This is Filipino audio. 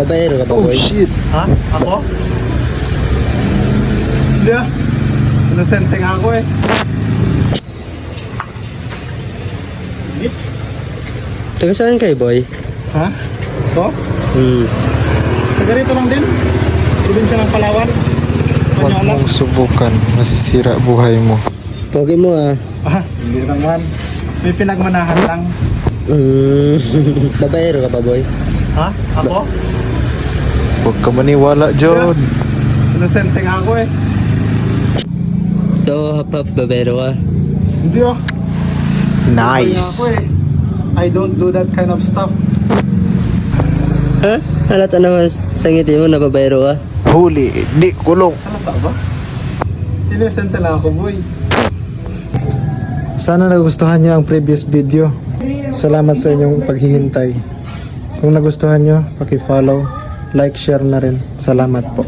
Babaero ka ba, Oh boy? shit. Ha? Ako? Hindi ah. Inosente nga ako eh. Taga saan kayo, boy? Ha? Ito? Taga rito lang din. Probinsya ng Palawan. Huwag Espanyola. mong subukan. Masisira buhay mo. Pogi mo ah. Ah, hindi naman. May pinagmanahan lang. Babaero ka ba, boy? Ha? Ako? Huwag ka maniwala, John. Inosente nga ako eh. So, hap-hap babaero ka? Hindi ah. Nice. Ako eh. I don't do that kind of stuff. Ha? Halata naman sa ngiti mo na babaero ka? Huli, di kulong. Halata ba? Inosente lang ako, boy. Sana nagustuhan nyo ang previous video. Salamat sa inyong paghihintay. Kung nagustuhan nyo, paki-follow, like, share na rin. Salamat po.